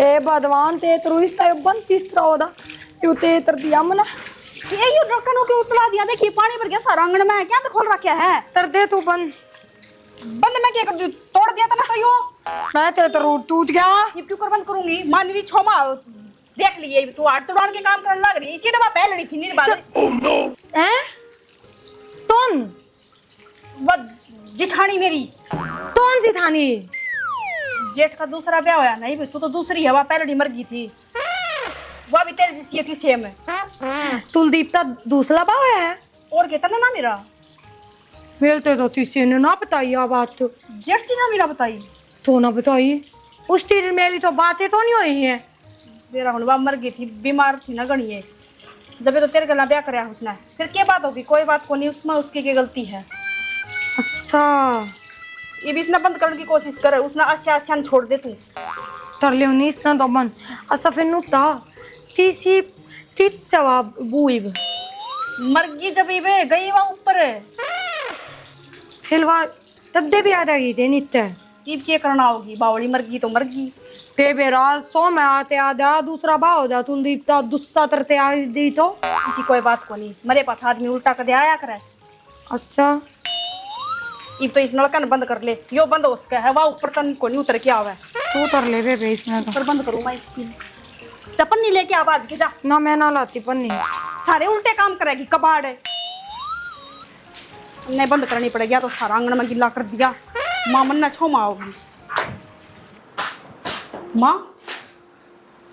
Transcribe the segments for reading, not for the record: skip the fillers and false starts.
ए भगवान ते इस्ता बनतीस तरह होदा यू ते तर दिया मना ये यू ढक्कनों के उतला दिया। देखिए पानी भर गया सारा आंगन में। क्या खोल रखा है? तर दे तू बंद मैं क्या कर दूं? तोड़ दिया था ना तो यो मैं तेरे तो टूट गया। ये क्यों कर बंद करूंगी? मानवी छोमा देख लिए तू आठ तोड़ान के काम करने लग रही। इसी दफा पहले लड़ी थी मेरी बात हैं कौन वो जिठानी मेरी। कौन सी थानी? जेठ का दूसरा ब्याह होया नहीं तू तो दूसरी है। वह पहले मर गई थी। वह भी तेरे जैसी थी सेम है। कुलदीप का दूसरा भाव है और कहता ना मेरा मिलते तो किसी ने ना बताई आ बात तो जेठ जी ना मेरा बताई तो ना बताई। उस तीर मेरी तो बातें तो नहीं हुई है। मेरा हुआ मर गई थी बीमार थी ना गणिए जब तो तेरे गला ब्याह कराया उसने। फिर क्या बात होगी? कोई बात को नहीं उसमें उसकी क्या गलती है। अच्छा ये भी इसने बंद करने की कोशिश करे। उसने आश्यान छोड़ दे तू तर ले उन्नीस ना तो बन अच्छा फिर नुता तीसी तीस जवाब बुईब मर गई जब ये गई वहां ऊपर फिर वह तद्दे भी आ जाएगी थे नित्य ईद क्या करना होगी? बावली मर गई तो मर गई। ते बेरा सो में आते आधा दूसरा बा हो जा तुम दीपता दुस्सा तरते आ दी तो किसी कोई बात को नहीं। मरे पास आदमी उल्टा कर आया करे। अच्छा इब तो इस नलकन बंद कर ले। यो बंद हो सका है वह ऊपर तन को नहीं उतर के आवे। तू तर ले बे इसमें तो पर बंद करूँ मैं इसकी चप्पल नहीं लेके आवाज के जा। ना मैं ना लाती पन्नी सारे उल्टे काम करेगी कबाड़ नहीं बंद करनी पड़ेगी। तो सारा आंगन में गिल्ला कर दिया। माँ मन्ना छो माँ होगी। माँ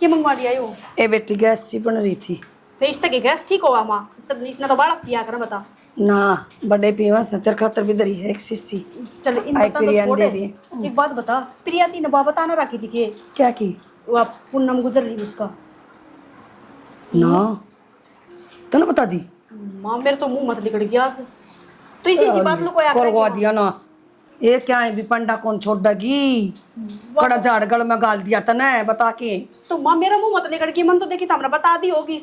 क्या मंगवा दिया यो? ए बेटी गैस सी बन रही थी। फिर इस तक गैस ठीक होगा माँ? इसने तो बाड़ा पिया कर बता। ना बड़े पीवा से तेरे खातर भी धरी है एक शीशी। चल इन आई बता तो बिरयानी छोड़ दे दे। दी। एक बात बता प्रिया ती ने बता ना रखी थी कि क्या की? वो पूनम गुजर रही उसका ना तूने बता दी? माँ मेरे तो मुंह मत निकल गया आज। तो इसी बात लो कोई करवा दिया नास। ये क्या है भी पंडा कौन छोड़गी? कड़ा झाड़ गल में गाल दिया तने बता के। तो माँ मेरा मुंह मत निकल गया। मन तो देखी था हमने बता दी होगी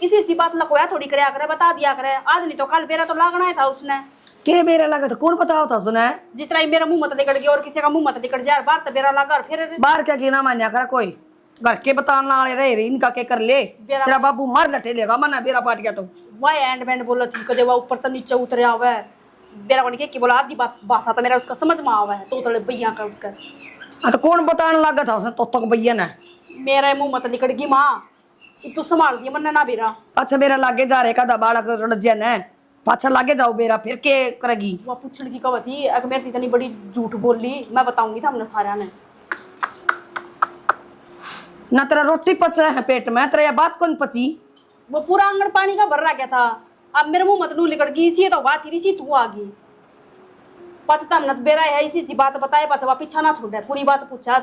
इसी बात लकोया थोड़ी करया करे बता दिया करे। आज नहीं तो कल बेरा तो लागना ही था उसने। के बेरा लगा था कौन बताओ था सुना? जिस तरह मेरा मुंह मत निकल गया और किसी का मुंह मत निकल जाए बार तो बेरा लगा फिर बाहर क्या गिना मान्या करा कोई घर के बताने वाले रहे इनका के कर ले। तेरा बाबू मार लटे लेगा मना बेरा पाट गया तो वह एंड बैंड बोला थी कदे वह ऊपर तो नीचे उतरे आवे। बेरा बन के बोला आधी बात भाषा तो मेरा उसका समझ में आवा है तो थोड़े भैया का उसका। हाँ तो कौन बताने लगा था उसने तो तक भैया ने? मेरा मुंह मत निकल गई माँ तू संभाल दिया मन ना बेरा। अच्छा मेरा लागे जा रहे का बाड़ा रड़जिया ने पाछा लागे जाओ बेरा फिर के करेगी? वह पूछने की कब थी अगर मेरी इतनी बड़ी झूठ बोली मैं बताऊंगी था हमने सारा ने। ना तेरा रोटी पच रहा है पेट में तेरा बात कौन पची? वो पूरा आंगन पानी का भर रहा गया था। अब मेरे मुंह मत नू निकल गई इसी तो बात ही तू आ गई। पता हमने तो बेरा है इसी बात बताए पचा पीछा ना छोड़ा पूरी बात पूछा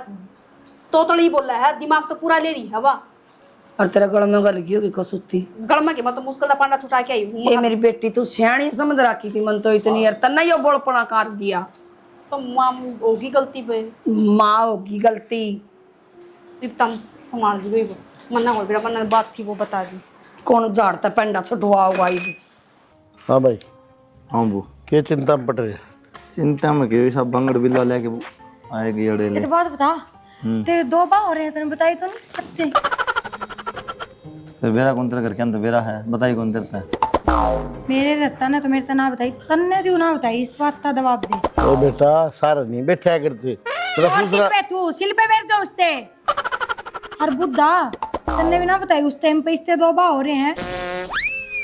तो तड़ी बोल रहा है दिमाग तो पूरा ले रही है वाह। और तेरा गल में गल गई होगी कसुती गल में मत मुश्किल का पांडा छुटा के आई हूं। ये मेरी बेटी तू सियाणी समझ रखी थी मन तो इतनी यार तन्ना यो बोलपना कर दिया। तो मां होगी गलती पे माँ होगी गलती। तम संभाल दी गई मन्ना हो गया मन्ना बात थी वो बता दी। कौन झाड़ता पेंडा छुटवा हुआ हाँ भाई हाँ वो क्या चिंता में पड़ रही है? चिंता में क्यों सब बंगड़ बिल्ला लेके आएगी अड़े ले। तो बात बता तेरे दो बा हो रहे हैं तूने बताई तो नहीं पत्ते फिर बेरा कौन तेरे घर के अंदर बेरा है बताई कौन तेरे है? मेरे रहता ना तो मेरे तना बताई तन्ने तू ना बताई इस बात का जवाब दे। ओ बेटा सारा नहीं बैठा करते तेरा और दूसरा पे तू सिल पे बैठ जा उसते और बुद्धा तन्ने भी ना बताई उस टाइम पे इससे दो बा हो रहे हैं।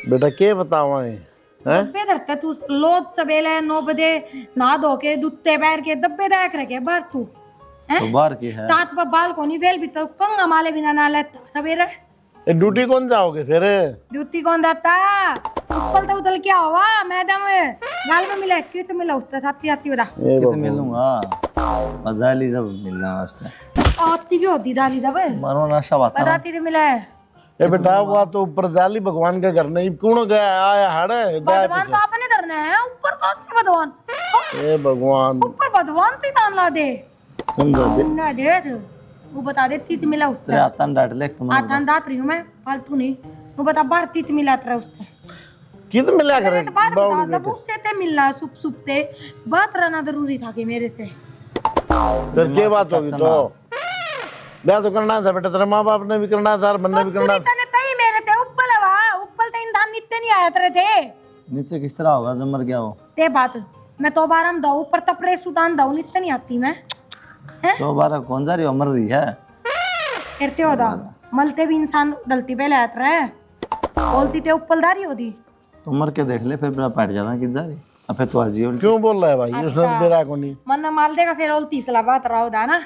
बेटा क्या बतावा है? दब्बे धरते तू लोद सबेले 9 बजे नहा धो के दुत्ते पैर के दब्बे देख रखे बाहर तू तो बाहर की है तात पर बाल को नहीं फेल भी तो कंगा माले बिना ना लेता सवेरे ए, ड्यूटी कौन जाओगे फिर? ड्यूटी कौन जाता उतल तो उतल क्या हुआ मैडम गाल में मिला कित मिला उससे आती आती बता कितने मिलूंगा मजा ली जब मिलना वास्ते आती भी होती दाली दब मारो नशा बात ना बताती तो मिला है। ए बेटा वो तो ऊपर जाली भगवान के घर नहीं कौन गया आया हड़े भगवान तो आपने धरना है ऊपर कौन से भगवान ए भगवान ऊपर भगवान से तान ला दे समझो दे ना दे वो बता दे तीत मिला तेरे उससे आतन डांट ले तुम आतान दात रही हूँ मैं फालतू नहीं वो बता बार तीत मिला तेरा उससे कित मिला करे तो बार बता दब उससे ते मिलना सुप सुप ते बात रहना जरूरी था कि मेरे से फिर क्या बात होगी तो ब्याह तो करना था बेटा, तेरे माँ बाप ने भी करना था और मैंने भी करना था। तने तई मेरे ते उप्पल हवा उप्पल ते इंसान नित्य नहीं आया तेरे थे नीचे किस तरह होगा जब मर गया वो? ते बात मैं तो बारम दो ऊपर तपरे सुदान दो नित्य नहीं आती मैं 112 कौन जा रही हो, मर रही है। करते होदा मलते भी इंसान गलती पे लेत रहे बोलती ते उप्पलदारी होदी तो मर के देख ले फिर बेरा पाट जाता किस जा रही। अब फिर तो आजी उल्टी। क्यों बोल रहा है भाई? उसने बेरा को नहीं मन माल देगा फिर और तीसरा बात रहा होदा ना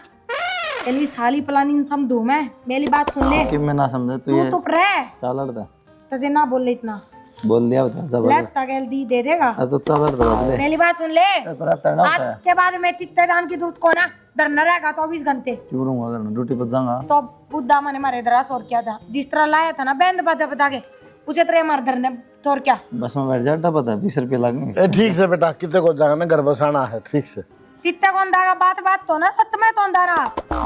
एली साली प्लानिंग सम दो मैं मेरी बात सुन ले कि मैं ना समझा तू तू ये चुप रह चालर था तदे ना बोल ले इतना बोल दिया बता जब लैप तगेल दी दे देगा तो चालर था बदले मेरी बात सुन ले पर अब तक ना होता है। आज के बाद मैं तित्ते जान की जरूरत को ना डरना रहेगा 24 घंटे क्यों रहूंगा अगर मैं ड्यूटी पर जाऊंगा। तो बुद्धा मैंने मारे दरास और क्या था जिस तरह लाया था ना बैंड बजा बता के पूछे तेरे मार दर ने तो और क्या बस में बैठ जाता पता 20 रुपये लगेंगे। ए ठीक से बेटा, कितने को जाना ना घर बसाना है, ठीक से। तित्ते कौन दागा बात बात तो ना सत्य में तो दारा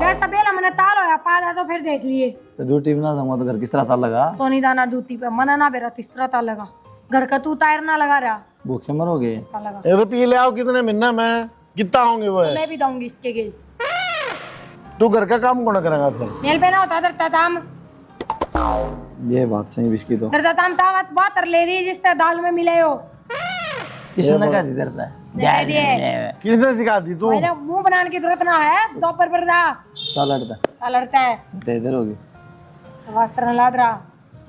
जैसा बेला मैंने ताल होया पादा तो फिर देख लिए तो ड्यूटी भी ना जाऊंगा तो घर किस तरह साल लगा। तो नहीं दाना ड्यूटी पे मना ना बेरा तीसरा ताल लगा घर का तू टायर ना लगा रहा भूखे मरोगे। ताल लगा ए रुपये ले आओ, कितने महीना में कितना होंगे वो है? मैं भी दूंगी इसके गिल तू घर का काम कौन करेगा फिर? मेल पे ना होता दरता ताम ये बात सही बिस्की तो दरता ताम तावत बात कर ले दी जिससे दाल में मिले हो किसने कहा दी डरता है दे दिए किसने सिखा दी तू? मेरे मुंह बनाने की जरूरत ना है दोपहर पर दा चालर था लड़ता है तो इधर होगी वस्त्र लाद रहा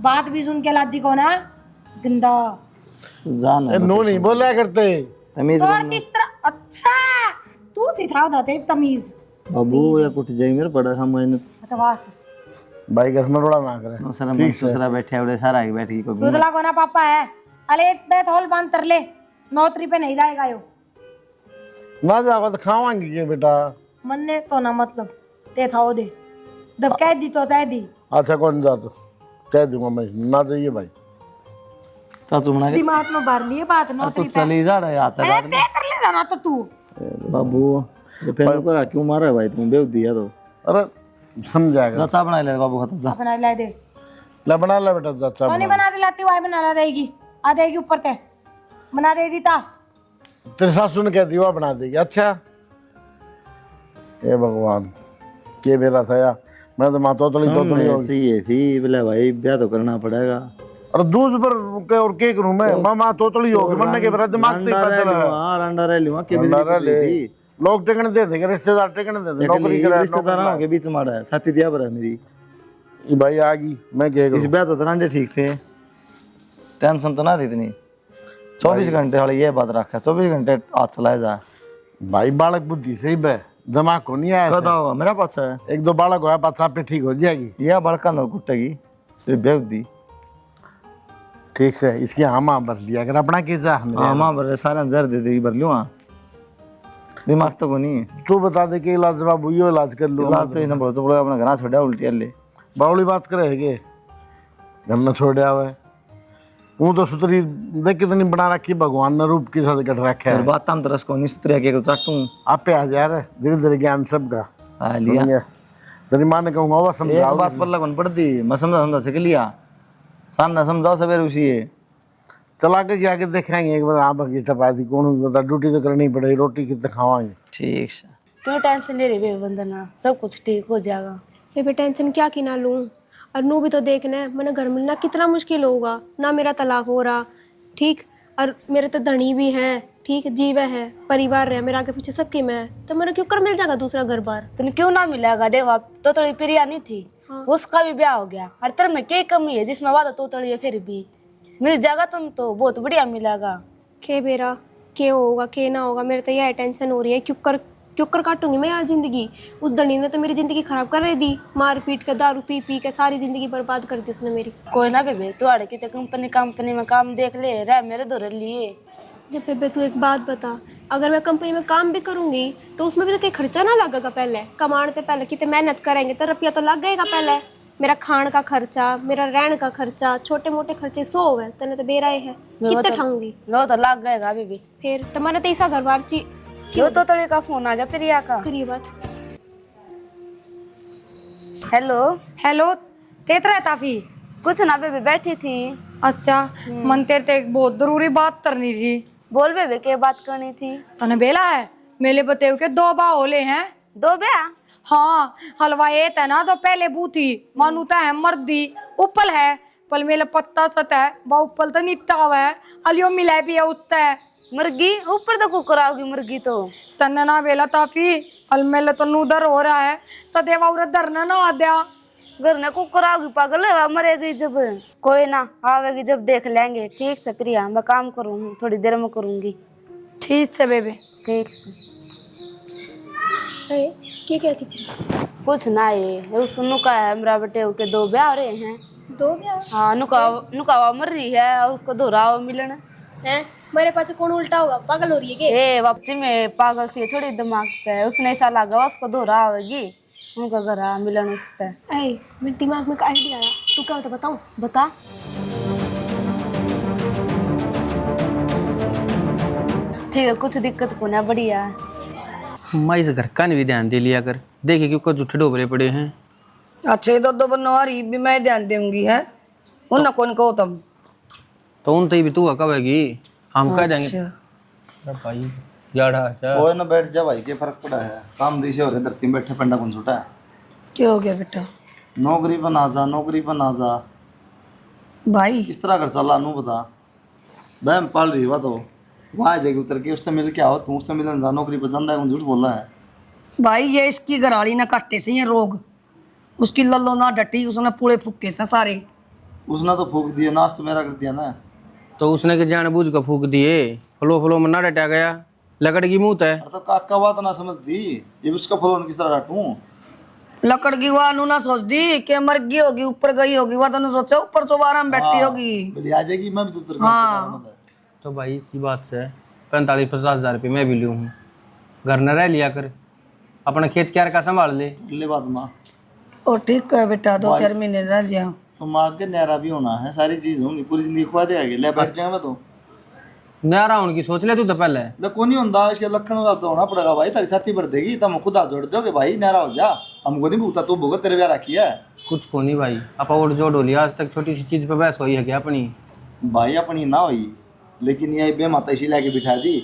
बात भी सुन के लाजी को ना गंदा जान ए, नो नहीं बोला करते। तमीज और किस तरह अच्छा तू सिखाओ दाते तमीज बाबू या कुछ जाई मेरे पड़ा हम मैंने बकवास भाई घर में रोड़ा ना करे। दूसरा मन दूसरा बैठे उड़े सारा आगे बैठ गई कोई दूधला को ना पापा है अले इतने थोल बांध कर ले नौकरी पे नहीं जाएगा यो ना जाओ तो खावांगे के बेटा। मन ने तो ना मतलब ते थाओ दे दब कह दी तो तय दी अच्छा कौन जा तो कह दूंगा मैं, ना जाइए भाई। चाचू मना के दिमाग में भर लिए बात तू नौकरी पे चली जा रहा है आता ए, ते कर ले जाना तो तू बाबू ये फिर को क्यों मारा है भाई तुम बेव दिया तो अरे समझाएगा। चाचा बना ले बाबू खत्म जा अपना ले दे ला बना ला बेटा, अच्छा तो नहीं बना दिलाती वाई बना ला देगी आ देगी ऊपर ते बना दे दी ता तेरे सासू ने कह दिया वो बना देगी। अच्छा हे भगवान के बेरा था या मैं तो माँ तो होगी। चाहिए थी बोले भाई ब्याह तो करना पड़ेगा। और दूध पर और के करूं मैं? माँ तोतली होगी मरने के बेरा दिमाग ते कर दे। रंडा रह लूंगा के अंडारा ले लोग टेकने दे थे, रिश्तेदार टेकने दे थे, नौकरी करे रिश्तेदारों के बीच मारा है छाती दिया पर मेरी ये भाई आ गई। मैं क्या इस करूं? ब्याह तो रंडे ठीक थे, टेंशन तो ना थी इतनी। 24 घंटे वाली ये बात रखा 24 घंटे हाथ चलाया जा भाई बालक बुद्धि सही बे, दिमाग को नहीं आया। कदा होगा मेरा पास है एक दो बालक होया पाछा पे ठीक हो जाएगी। यह बड़का न कुटेगी सिर्फ बेव दी ठीक से इसकी हामा भर दिया अगर अपना के जा हाँ माँ भर सारा जर दे देगी भर लूँ दिमाग तो को नहीं है। तू बता दे कि इलाज बाबू यो इलाज कर लो। इलाज तो इन्हें बोलो तो बोलो अपना घर छोड़ा उल्टी ले बावली बात करे के घर न छोड़िया हुआ वो तो सुतरी देख कितनी बना रखी भगवान ने रूप के साथ कट रखा और है। बात हम तरस को निस्त्र के को चाटूं आप पे आ जा रहे धीरे धीरे ज्ञान सबका आ लिया तेरी माँ ने कहूँगा वो एक समझाओ। बात पर लगन पड़ती मैं समझा सके लिया सामने समझाओ सवेरे उसी है चला के जाके देखेंगे एक बार। हाँ बाकी टपा दी कौन बता, ड्यूटी तो करनी पड़ेगी, रोटी कितने खावाएंगे। ठीक है क्यों टेंशन ले रही बे वंदना, सब कुछ ठीक हो जाएगा। बेबे टेंशन क्या की ना लूँ और नू भी तो देखना है मैंने घर मिलना कितना मुश्किल होगा ना, मेरा तलाक हो रहा ठीक और मेरे तो धनी भी है ठीक जीव है परिवार रहे मेरे आगे पीछे सबकी मैं तो मैंने क्यों कर मिल जाएगा दूसरा घर बार। तने क्यों ना मिलेगा, देखो अब तो थोड़ी प्रिया नहीं थी उसका भी ब्याह हो गया हर तरह में क्या कमी है जिसमें वादा तो तोड़ी है फिर भी मिल जाएगा तुम तो बहुत बढ़िया मिलेगा। के बेरा के होगा के ना होगा मेरे तो यह टेंशन हो रही है क्यों कर काटूंगी मैं यार जिंदगी। उस धनी ने तो मेरी जिंदगी खराब कर रही दी, मार पीट के दारू पी पी के सारी जिंदगी बर्बाद कर दी उसने मेरी। कोई ना बेबे तू आड़े की कंपनी में काम देख ले रह मेरे दो लिए। जब बेबे तू एक बात बता, अगर मैं कंपनी में काम भी करूंगी तो उसमें भी तो कहीं खर्चा ना लगेगा? पहले कमाने से पहले कितने मेहनत करेंगे तो रुपया तो लग गएगा पहले। मेरा खान का खर्चा मेरा रहने का खर्चा छोटे मोटे खर्चे 100 है तेने तो बेरा है कितने ठाऊंगी लो तो लग गएगा बेबी। फिर तुम्हारे तो ऐसा घर बार ची क्यों तो तोड़ी का फोन आ गया प्रिया का। करिए बात। हेलो हेलो तेतरा ताफी कुछ ना बेबी बैठी थी। अच्छा मन तेरे ते एक बहुत जरूरी बात करनी थी। बोल बेबे क्या बात करनी थी? तने बेला है मेले बतेव के 2 बा होले हैं। 2 ब्याह? हाँ हलवा ये था ना तो पहले बूथी मानूता है मर्दी उपल है पल मेले पत्ता सत है बा उपल तो नित्ता हुआ है अलियो मिला भी है उत्ता है मुर्गी ऊपर तो कुकर आओगी मुर्गी तो तन्ना ना बेला ताफी अल मेले तो नूदर हो रहा है तो देवा उरा दरना ना आद्या घर ने कुकर आओगी पागल है मरेगी जब कोई ना आवेगी जब देख लेंगे। ठीक से प्रिया मैं काम करूँ थोड़ी देर में करूँगी। ठीक से बेबे ठीक से क्या क्या थी? कुछ ना ये सुनू का है मेरा बेटे के 2 ब्याह हो रहे हैं। 2 ब्याह? हाँ नुकावा मर रही है और उसको दोहरावा मिलन है। मेरे पास कौन उल्टा होगा? पागल हो रही है क्या? ए वापसी में पागल थी थोड़ी दिमाग पे उसने ऐसा लगा उसको दोहरावेगी उनका घर मिलन उससे। मेरे दिमाग में आइडिया आया। तू क्या बता बताऊं? बता। ठीक है कुछ दिक्कत को ना बढ़िया मैं इस घर का भी ध्यान दे लिया कर देखे कि ऊपर जूठे डोबरे पड़े हैं। अच्छा ये दो बनवारी भी मैं ध्यान दूंगी है उन ना कौन कहो तुम तो उन तो भी तू कहेगी हम कह देंगे अच्छा। भाई जाड़ा अच्छा कोई ना बैठ जा भाई, क्या फर्क पड़ा है? काम दिशे हो रहे धरती में बैठे पंडा कौन छूटा है? क्या हो गया बेटा? नौकरी पर ना जा, नौकरी पर ना जा। भाई किस तरह कर चला नू बता। बहन पाल रही हुआ तो वहाँ जाएगी उतर के उससे मिल के आओ, तुम उससे मिलन जा, नौकरी पर जाना है कौन झूठ बोल रहा है? भाई ये इसकी घराली ना काटे से ये रोग उसकी लल्लो ना डटी उसने पूरे फुक्के से सारे उसने तो फूक दिया, नाश तो मेरा कर दिया ना। तो उसने के जानबूझ कर फूक दिए फ्लो में ना डटा गया लकड़ की मुँह है। अरे तो काका बात ना समझ दी, ये उसका फलोन किस तरह डांटूं? लकड़ की वह ना सोच दी कि मर गई होगी ऊपर गई होगी वह तो सोचा ऊपर तो आराम बैठी होगी। बोली आ जाएगी मैं भी तो उतर हाँ। तो भाई इसी बात से 45-50 हज़ार रुपये मैं भी लूँ हूँ घर न रह लिया कर अपना खेत क्यार का संभाल ले बात माँ। और ठीक है बेटा 2-4 महीने रह जाओ तो माँ के न्यारा भी होना है, सारी चीज होंगी, पूरी जिंदगी खुआ दे आगे ले बैठ जाएगा मैं तो न्यारा उनकी सोच ले तू तो पहले देखो नहीं होता इसके लखन का तो होना पड़ेगा भाई, तारी छाती बढ़ देगी तुम खुदा जोड़ दोगे भाई, न्यारा हो जा। हमको नहीं भूखता तू भूखा, तेरे ब्याह रखी है कुछ को नहीं भाई आप और जोड़ हो लिया आज तक छोटी सी चीज पे बहस हुई है क्या अपनी? भाई अपनी ना हुई लेकिन ये बे माता इसी लाके बिठा दी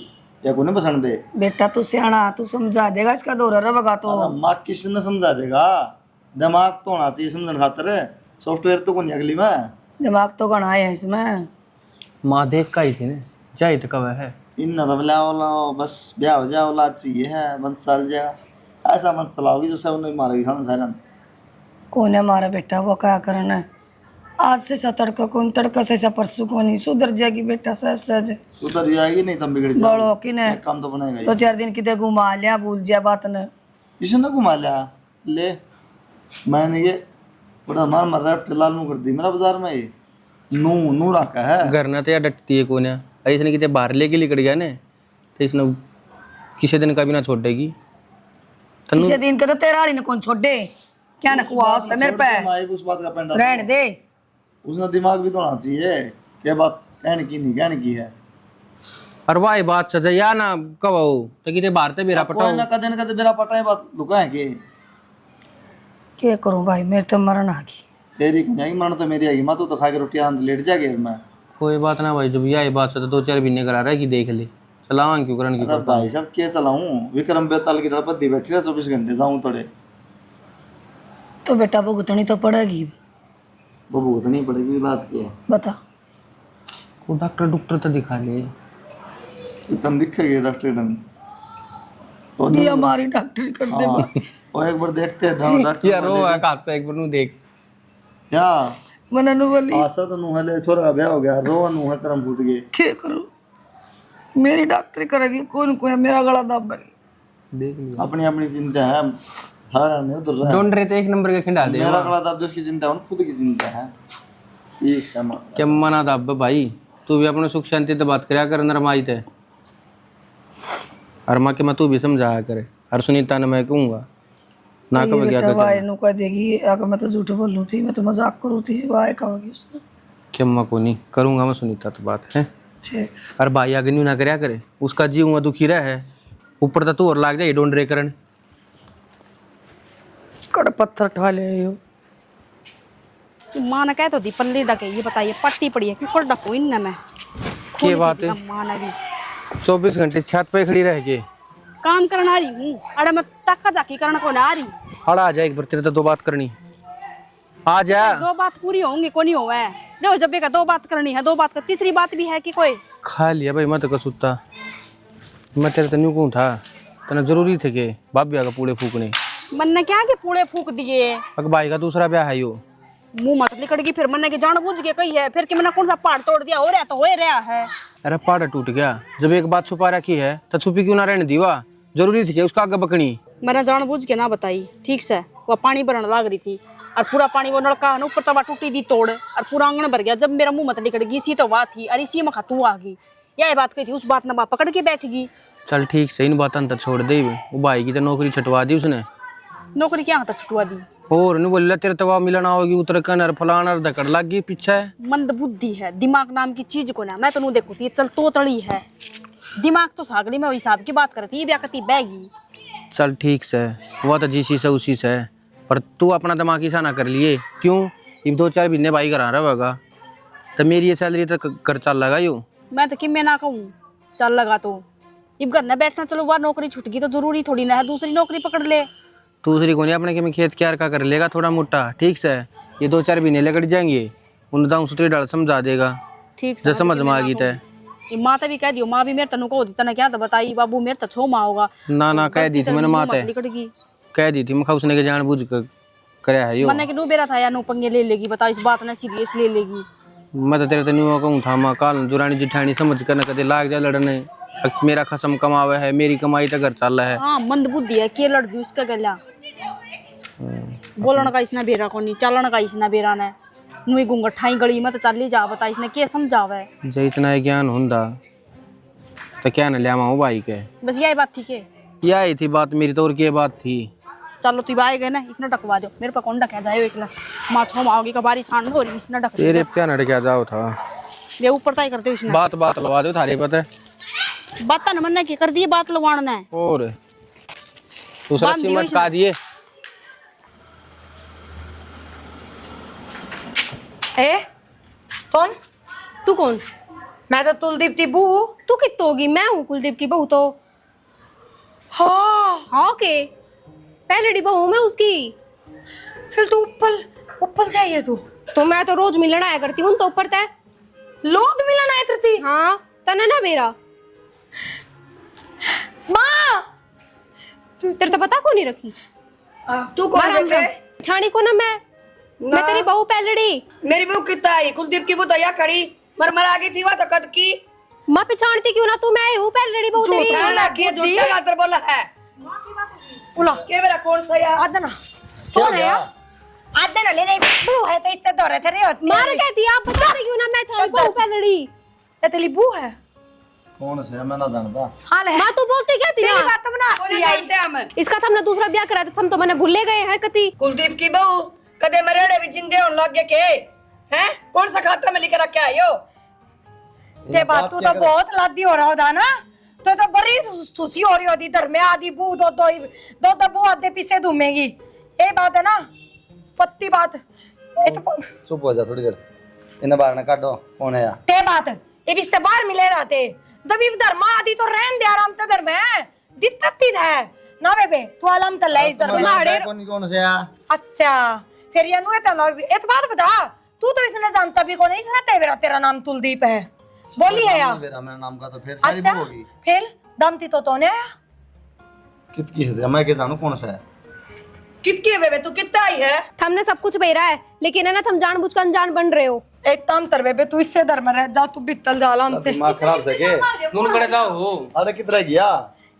या को नहीं पसंद दे। बेटा तू सियाना तू समझा देगा इसका दौरा रबगा तो माँ किसने समझा देगा? दिमाग तो होना चाहिए समझने खातर, सॉफ्टवेयर तो कौन अगली में दिमाग तो गणा है इसमें। माँ देख का ही थी ना जाए तो कब है इन लाओ बस ब्याह हो जाओ औलाद चाहिए है बंद साल जाएगा, ऐसा मन चलाओगी जो सब नहीं मारेगी खाना सारा। कौन है हमारा बेटा वो क्या करना है आज से सा तड़का कौन तड़का से सा परसों को नहीं सुधर जाएगी बेटा सहज सहज उतर जाएगी नहीं तब बिगड़ जाएगी। बड़ो कि ने काम तो बनेगा ही। 2-4 दिन किते घुमा लिया भूल जा बात ने इसने घुमा लिया ले मैंने ये बड़ा मार मर रहा है लाल मुँह कर दी मेरा बाजार में ये नू रखा है घर ना तो यार डटती है कौन है अरे इसने कितने बाहर लेके लिकड़ गया ने तो इसने किसी दिन का भी ना छोड़ देगी किसी दिन के तो तेरा हाली ने कौन छोड़े क्या ना कुआस है मेरे पे माई को उस बात का पेंडा रहने दे उसने दिमाग भी तो होना चाहिए क्या बात कहने की नहीं कहने की है। और वाह बात सजा या ना कब हो तो कितने बाहर ते बेरा कोई ना पटाओ कदे बेरा पटा है बात लुका है के क्या करूं भाई मेरे तो मरण आ गई तेरी को नहीं मन तो मेरी आएगी मैं तो खा के रोटी आराम से लेट जाएगी मैं। कोई बात ना भाई जब यह बात से तो 2-4 महीने करा रहा है कि देख ले चलावा क्यों करन की अरे भाई साहब क्या चलाऊं विक्रम बेताल की तरफ दी बैठी रहा 24 घंटे जाऊं थोड़े तो बेटा भुगतनी तो पड़ेगी वो भूत नहीं पड़ेगी इलाज के बता को डॉक्टर तो दिखा ले तुम दिखेगी डॉक्टर डंग ये हमारी डॉक्टरी कर दे भाई और एक बार देखते हैं डॉक्टर यार रो है काट से एक बार नु देख क्या मननु बोली आशा तो नु हले छोरा का ब्याह हो गया रो नु है करम फूट गए क्या करूं मेरी डॉक्टरी करेगी कौन को है मेरा गला दब गई देख लिया अपनी अपनी चिंता है हाँ मेरे तो रहा है। डोंट रहे तो एक नंबर का खिंडा दे मेरा गला दब जिसकी चिंता है उन खुद की चिंता है एक क्षमा क्या मना दब भाई तू भी अपने सुख शांति तो बात करया कर नरमाई ते और माँ के मैं तू भी समझाया करे और सुनीता ने मैं कहूँगा ना कब क्या बेटा भाई कहते नु कह देगी अगर मैं तो झूठ बोलूं थी मैं तो मजाक करूं थी वाह कहोगी उसने क्या माँ को नहीं करूँगा मैं सुनीता तो बात है ठीक और भाई आगे न्यू ना करया करे उसका जीव हुआ दुखी रहा है ऊपर तो तू और लाग जाए डोंट रे करन कड़ पत्थर ठा ले यो माँ ने कह तो दी पल्ली डके ये बताइए पट्टी पड़ी है क्यों डको इन में क्या बात है माँ ने भी 24 घंटे छत पे खड़ी रह के काम करना आ रही हूँ, अरे मैं तक्का जाकी करना को ना आ रही। अड़ा आ जा एक बार, तेरे तो दो बात करनी। आ जा। दो बात पूरी होंगी को नहीं होवे। देखो जब का दो बात करनी है, दो बात का तीसरी बात भी है कि कोई खा लिया भाई, मैं तो कसुत्ता। मैं तेरे तन्यू को था, तना जरूरी थे के बाप ब्याह का पूड़े फूकने। मन ने क्या के पूड़े फूक दिए। अगर भाई का दूसरा ब्याह है यो। मुंह मत निकल गई फिर, मन के जान बुझ के कही है फिर कि मैंने कौन सा पहाड़ तोड़ दिया, हो रहा तो हो रहा है। अरे पहाड़ टूट गया, जब एक बात छुपा रखी है तो छुपी क्यों ना रहने दीवा। जरूरी थी कि उसका आगे बकनी। मैंने जान बुझ के ना बताई, ठीक से वो पानी भरने लग रही थी और पूरा पानी वो नलका है ना ऊपर तवा टूटी दी तोड़ और पूरा आंगन भर गया। जब मेरा मुंह मत निकल गई सी तो बात थी, अरे इसी में तू आ गई, यह बात कही थी, उस बात ना पकड़ के बैठ गई। चल ठीक से, इन बात अंतर छोड़ दे। वो भाई की तो नौकरी छटवा दी उसने। नौकरी क्या हाथ छुटवा दी। और नहीं बोल तेरे तवा मिलना होगी उत्तराखंड और फलाना और धकड़ लग गई पीछे। मंद बुद्धि है, दिमाग नाम की चीज को ना मैं तो देखू थी, चल तो तड़ी है दिमाग तो सागड़ी में हिसाब की बात करती ब्याकती बैगी। चल ठीक से, वो तो जिसी से उसी से, पर तू अपना दिमाग ही ना कर लिए क्यों। ये 2-4 महीने भाई घर रहेगा तो मेरी ये सैलरी तो कर चल लगा यू। मैं तो कि मैं ना कहूँ चल लगा तो अब घर न बैठना, चलो वह नौकरी छूट गई तो जरूरी थोड़ी ना है दूसरी नौकरी पकड़ ले। दूसरी को नहीं अपने के में खेत क्यार का कर लेगा थोड़ा मोटा, ठीक से। ये 2-4 महीने लगड़ जाएंगे, उन दाऊ सुतरी डाल समझा देगा। ठीक से समझ में आ गई थे। माँ भी कह दियो, माँ भी मेरे तनु को होती तना क्या तो बताई बाबू मेरे तो छो माँ होगा ना ना कह दी थी मैंने, माँ ते निकट गई कह दी थी मैं उसने के जान बुझ कर करया है यो। मैंने कि बेरा था या नो पंगे ले लेगी, बता इस बात ना सीरियस ले लेगी। मैं तो तेरे तन्यू कहूँ था माँ काल जुरानी जिठानी समझ कर न कदे लाग जा लड़ने। मेरा खसम कमावे है, मेरी कमाई तो घर चल है। हाँ मंद बुद्धि है, के लड़ दी उसका गला। बोलने का इसने बेरा को नहीं, चलने का इसने बेरा ने नुई गुंगा ठाई गली में तो चल ही जा, बता इसने के समझावे। जे इतना ही ज्ञान होंदा तो क्या न लिया माँ भाई के। बस यही बात थी के यही थी बात मेरी तो, और क्या बात थी। चलो तू आए गए ना, इसने डकवा दो मेरे पर कौन डका जाए एकला माँ छो माओगी का बारिश आने हो रही इसने डक तेरे क्या नट क्या जाओ था ये ऊपर तय करते हो इसने बात बात लगा दो थारे पता बात न मनने की कर दी बात लगवाना है। और दूसरा बांध दियो सीमट इसने। का दिए। ए कौन? तू कौन? मैं तो कुलदीप की बहू। तू कित होगी? मैं हूँ कुलदीप की बहू तो। हाँ हाँ के पहले बहू मैं उसकी। फिर तू उप्पल उप्पल से आई है तू? तो मैं तो रोज मिलने आया करती हूँ तो ऊपर तय लोग मिलन आए थे। हाँ तना ना मेरा माँ तेरे तो पता को नहीं रखी। तू कौन राम है? राम। छानी को ना मैं तेरी बहू पहलड़ी। मेरी बहू कितना आई? कुलदीप की बहू दया करी मर आ गई थी वह तो कद की। माँ पहचानती क्यों ना तू? मैं हूँ पहलड़ी बहू तेरी। झूठ लगी झूठा गातर बोला है। उला के मेरा कौन सा यार? आदना कौन है यार? आदना ले रे बहू है तो इससे दौरे थे रे होती मार कहती है, आप बता रही क्यों ना मैं तेरी बहू पहलड़ी। ये तेरी बहू है? कौन से मैं ना जानता। हाल है माँ तू बोलती क्या थी तेरी ना? बात तो बना कौन जानते हम? इसका तो हमने दूसरा ब्याह करा था, हम तो मैंने भूले गए हैं कति। कुलदीप की बहू कदे मरेड़े भी जिंदे होने लग गए के हैं? कौन सा खाता में लिख रखा है यो? ये बात तू तो बहुत लादी हो रहा होता ना, तो बड़ी खुशी हो रही होती इधर में आधी बू दो बू आधे पीछे घूमेगी। ये बात है ना पत्ती बात। ये तो चुप हो जा थोड़ी देर, इन्हें बाहर ना काटो। कौन है यार? ते बात ये बिस्ते बाहर मिले रहते दबी धर्म आदि तो रहन दे आराम ते धर्म है दित्ती है ना बेबे तू आलम तो ले इस धर्म में। कौन से यार? अच्छा फिर ये नु एक बात बता, तू तो इसने जानता भी को नहीं, इसने तेरा तेरा नाम कुलदीप है बोली है यार मेरा नाम का तो फिर सारी अच्छा बहू होगी। फिर दमती तो तोने कितकी है मैं के जानू कौन सा है? कितकी है बेबे? तू कितना आई है? हमने सब कुछ बेरा है लेकिन है ना तुम जानबूझकर अनजान बन रहे हो। एक काम कर बेबे तू इससे धर्म रह जा, तू बित्तल जाला हमसे। दिमाग खराब से के नून कड़े जाओ हो। अरे कितना गया?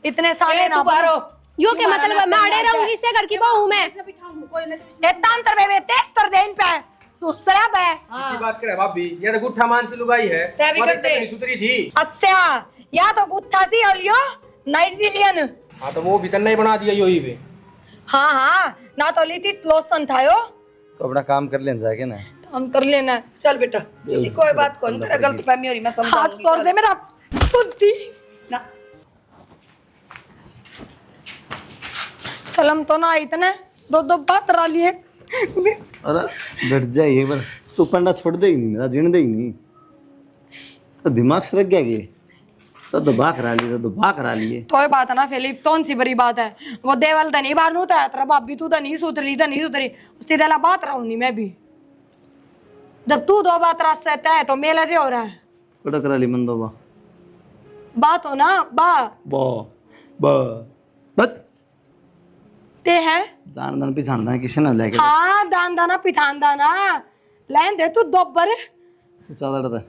इतने साले ना बारो यो के मतलब है मैं अड़े रहूंगी, इससे घर की बहू हूं मैं। एक काम कर बेबे तेज कर दे इन पे तू शराब है। इसी बात करे भाभी, ये तो गुट्ठा मान से लुगाई है। क्या भी वो तो करते? कितनी सुतरी थी। अच्छा या तो गुत्था सी ओलियो नाइजीरियन। हाँ तो वो भी तन्ना ही बना दिया यो ही पे। हाँ हाँ ना तो लीती लोसन था यो तो अपना काम कर लेना जाके ना। हम कर लेना। चल बेटा किसी कोई बात को नहीं, तेरा गलत फहमी हो रही मैं समझा हाथ छोड़ दे मेरा बुद्धि ना। सलम तो ना इतने दो बात रा लिए। अरे बैठ जाए एक बार, तू पंडा छोड़ दे ही नहीं, मेरा जीण दे ही नहीं तो दिमाग सरक गया ये। तो दबा करा लिए तो ये बात है ना फिलिप, कौन सी बड़ी बात है? वो देवल धनी बार नू था तेरा भाभी, तू धनी सुधरी उसकी दला बात रहूंगी मैं भी। जब तू दो बात रात सहता है तो मेला जो हो रहा है। कड़ा करा ली मंदो बा बात हो ना बा बा बा बत ते है। दान दान पिछान दान किसी ने लेके हाँ दान दाना पिठान दाना लैन दे तू दोबर। चल डरता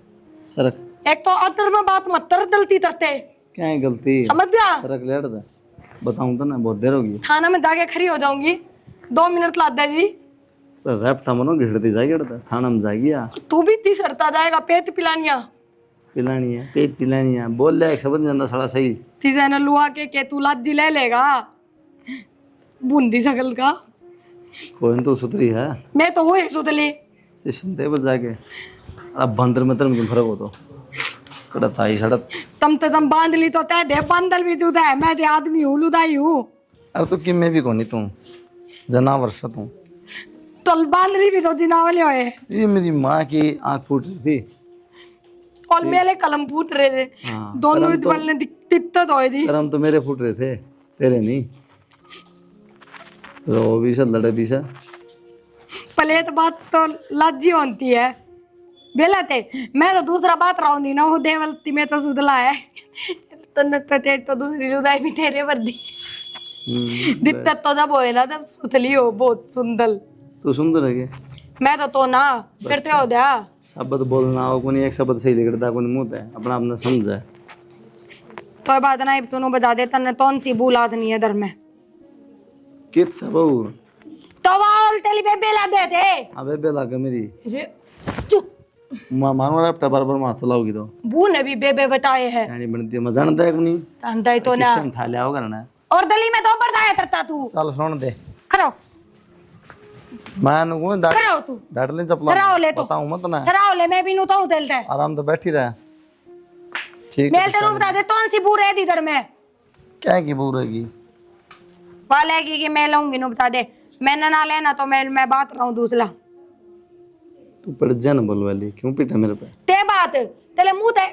सरक एक तो अंदर में बात मत तर दलती तरते क्या है गलती समझ गया। सरक ले डरता बताऊं तो ना बहुत देर होगी थाना में दागे खड़ी हो जाऊंगी 2 मिनट ला दे दी। रैप्टा मनो घिरती जाएगी डरता थाना में जाएगी या तू भी इतनी सरता जाएगा पेट पिलानिया पिलानी है पेट पिलानी है बोल ले एक शब्द नहीं जानता साला सही तीसरे ने लुआ के तू लाजी ले लेगा बूंदी सकल का। कोई तो सुतरी है मैं तो वो है सुतली सुनते बस जाके अब बंदर में तुम फर्क हो तो कड़ा ताई सड़क तम बांध ली तो तय दे बंदल भी तू है मैं दे आदमी हूँ लुदाई हूँ। अरे तू कि मैं भी कोनी तू जनावर सा तू तो बांध ली भी तो जिनावले होए ये मेरी माँ की आंख फूट रही थी और मेरे कलम फूट रहे थे। हाँ, दोनों करम तो- इतवल ने दिक्कत होई थी। करम तो मेरे फूट रहे थे तेरे नहीं रो भी सा लड़े भी सा प्लेट बात तो लाजी होती है बेला ते मैं तो दूसरा बात रहूंगी ना वो देवलती में तो सुधला है तो नते तो दूसरी लुदाई भी तेरे वर्दी दिक्कत तो जब होए ना जब सुतली हो बहुत सुंदर। तू सुंदर है के मैं तो ना फिर तो हो गया शब्द बोलना हो कोनी एक शब्द सही लिखता कोनी मुंह है अपना अपना समझ है तो ये बात ना तूने बता दे तने कौन सी बुलाद नहीं है दर में कित सब तो वाल तेली पे बेला दे दे। अबे बेला के मेरी अरे चुप मानो रे बार बार मार चलाओगी तो बू ने भी बेबे बताए है यानी बनती है मजा नहीं कोनी तंदाई तो ना किशन ठा लिया होगा ना और दली में तो बरदाया करता तू चल सुन दे खड़ो मैं नुको डाट खड़ो तू डाट ले चपला खड़ो ले तो बताऊं मत ना खड़ो ले मैं भी नु तो तेलते आराम तो बैठी रहा ठीक मैं है तेरे बता दे कौन सी बू रहे थी इधर में क्या की बोलेगी वाले की मैं लाऊंगी नु बता दे मैंने ना लेना तो मैं बात रहा हूँ दूसरा तू पड़ जा ना बोल वाली क्यों पीटा मेरे पे ते बात तेले मुंह ते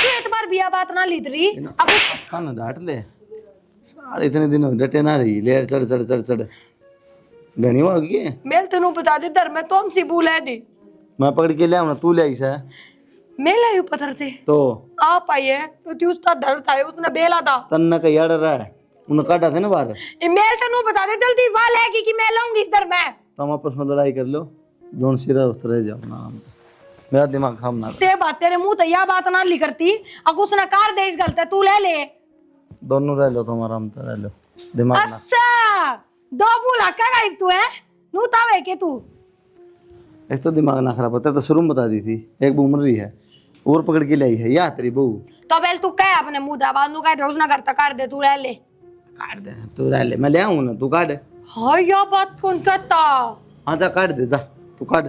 एक बार बिया बात ना ली तरी अब कान डांट ले साले इतने दिन हो डटे ना रही ले चढ़ चढ़ चढ़ चढ़ घनी होगी मेल तेनू बता दे दर में कौन सी बू ले दी मैं पकड़ के ले आऊं ना तू ले आई सा मैं लाई पत्थर से तो आप आई है तो तू उसका डर था उसने बेला था तन्ना का यार रहा है उन्हें काटा थे ना बाहर मेल तेनू बता दे जल्दी वाल है कि मैं लाऊंगी इस दर में तुम आपस में लड़ाई कर लो जोन सिरा उस तरह जाओ ना आराम से। मेरा दिमाग खराब ना कर। ते बात तेरे मुंह ते या बात ना ली करती अब उसने कार दे इस गलत है तू ले ले दोनों रह लो तुम आराम से रह लो दिमाग ना अच्छा दो बुला क्या गाइब तू है नू तावे के तू एक तो दिमाग ना खराब होता है तो शुरू में बता दी थी एक बूमर रही है और पकड़ के लाई है या तेरी बहू तो बेल तू कह अपने मुंह दबा नू कह दे उसने करता कार दे तू ले ले काट दे तू रह ले मैं ले आऊं ना तू काट हाँ या बात कौन कहता हाँ जा काट दे जा तू काट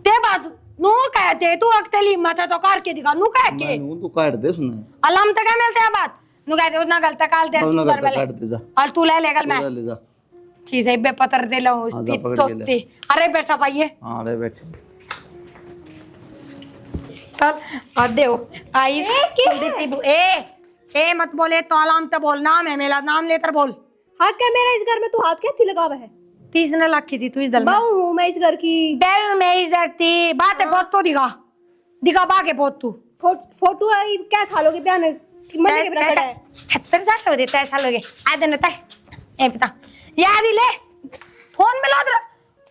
ते बात नू कहते तू अकतली मत तो कार के दिखा नू कह के मैं हूं तू काट दे सुना अलाम तक मिलते हैं बात नू कहते उसने गलत काल दे तू कर काट दे जा और तू ले ले कल मैं तू रह ले जा चीज है बे पतर दे लो हाँ, जा, पकड़ के ले। तोती अरे बैठा पाइए हाँ ले बैठ चल आदे हो आई जल्दी टिबू ए मत बोले तो अलाम तो बोल नाम है मेरा नाम लेकर बोल हाँ क्या मेरा इस घर में तू हाथ कैसी लगा हुआ है? 30 ने लाख की थी तू इस दल में बहू हूँ मैं इस घर की। बेबी में इस दल थी बात है बहुत तो दिखा बाके बहुत तू फोटो आई क्या सालों के बयान मन के बराबर है। 76 साल हो गए 23 साल हो गए आ देना तय ए पता याद ही ले फोन में लगा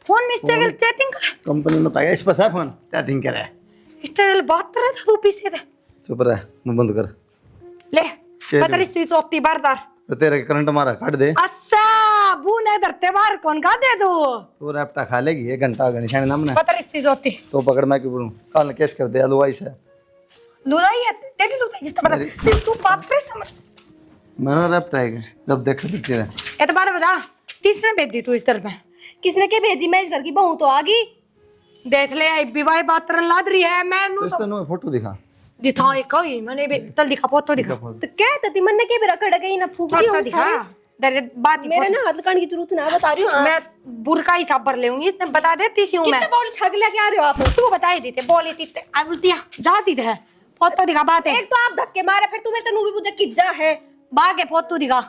फोन में स्टेगल चैटिंग कर कंपनी में ताया इस पर है फोन क्या थिंक करे स्टेगल बात कर रहा था तू पीछे था चुप रह मुंह बंद कर ले पता नहीं चौथी बार तार तो तेरे करंट मारा काट दे अच्छा बूने धरते बाहर कौन का दे दू तू रैप्टा खा लेगी 1 घंटा होगा निशाने नाम ना पता नहीं चौथी तो पकड़ मैं क्यों बोलूं कल केस कर दे अलवाई से लुदाई है तेरी लुदाई जिस पता तू बाप पे समझ मैंने रैप्टा है जब देखा तो चला ये तो बार बता 30 ने भेज दी तू इस तरफ में किसने क्या भेजी? मैं इस घर की बहू तो आ गई। देख ले आई विवाह बात करन लाद रही है मैं नु इस तनु फोटो दिखा दिखा एक कोई मैंने भी तल दिखा फोटो दिखा तो क्या तती मन ने के भी रखड़ गई ना फूफी फोटो दिखा तेरे बात ही मेरे ना हाथ लगाने की जरूरत ना बता रही हूँ। हाँ। मैं बुरका ही साबर ले लूंगी इतने बता देती सी हूं मैं कितने बॉल ठग लेके आ रहे हो आप? तू बताई देते बोली थी उल्टियां जाती है फोटो दिखा बात है एक तो आप धक्के मारे फिर तुम्हें तनु भी पूछा किज्जा है बाग है फोटो दिखा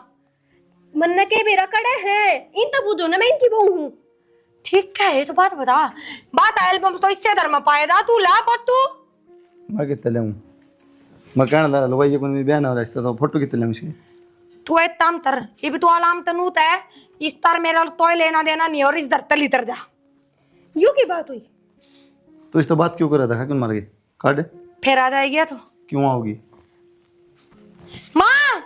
मन के मेरा कड़े है इन तब बुझो ना मैं इनकी बहू हूँ ठीक है ये तो बात बता बात एल्बम तो इससे धर्म पाएगा तू ला फोटो मैं कितने ले मैं कहना था लवाई को मैं बयान हो रहा है तो फोटो कितने ले इसकी तू एक ताम तर ये भी तो आलाम तनूत है इस तर मेरा तो लेना देना नहीं और इस दर तली तर जा यूं की बात हुई तो इस तो बात क्यों कर रहा था क्यों मर गई काट फिर आ जाएगी तो क्यों आओगी माँ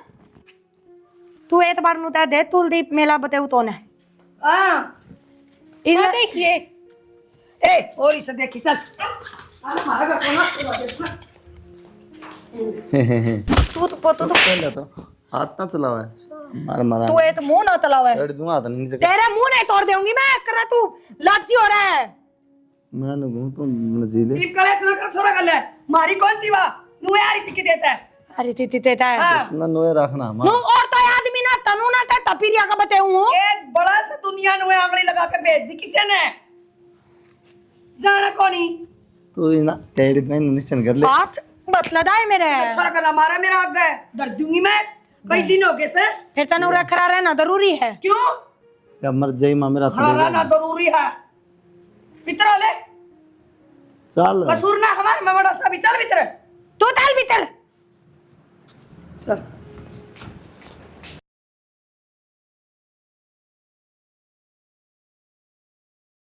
तू एक बार नुता दे तुलदीप मेला बताऊ तो ने हाँ इला देखिए ए और इसे देखी चल अरे मारा का कोना तू तो पोतू तो पहले तो हाथ ना चलावा है मार मारा तू एक मुंह ना तलावे अरे दूंगा हाथ नहीं से तेरे मुंह नहीं तोड़ दूंगी मैं करा तू लाची हो रहा है मैं न घूम तो न जीले टीप कलेस न कर छोरा कर ले मारी कौन थी वा नु यार इतनी देता है अरे ती देता है ना नोए रखना नु और तो आदमी ना तनु ना ते तपीरिया का बताऊं एक बड़ा सा दुनिया नु आंगली लगा के भेज दी किसी ने जाना कोनी तो ये ना टेडी बहन निश्चय कर ले बात बतलदा है मेरे छोरा कर मारा मेरा आग है दर्द दूंगी मैं कई दिन हो गए से फिर तनु रखरा रहना जरूरी है क्यों या मर जाई मां मेरा तो हरा ना जरूरी है भीतर ले चल कसूर ना हमार मैं बड़ा सा भी चल भीतर तू चल भीतर चल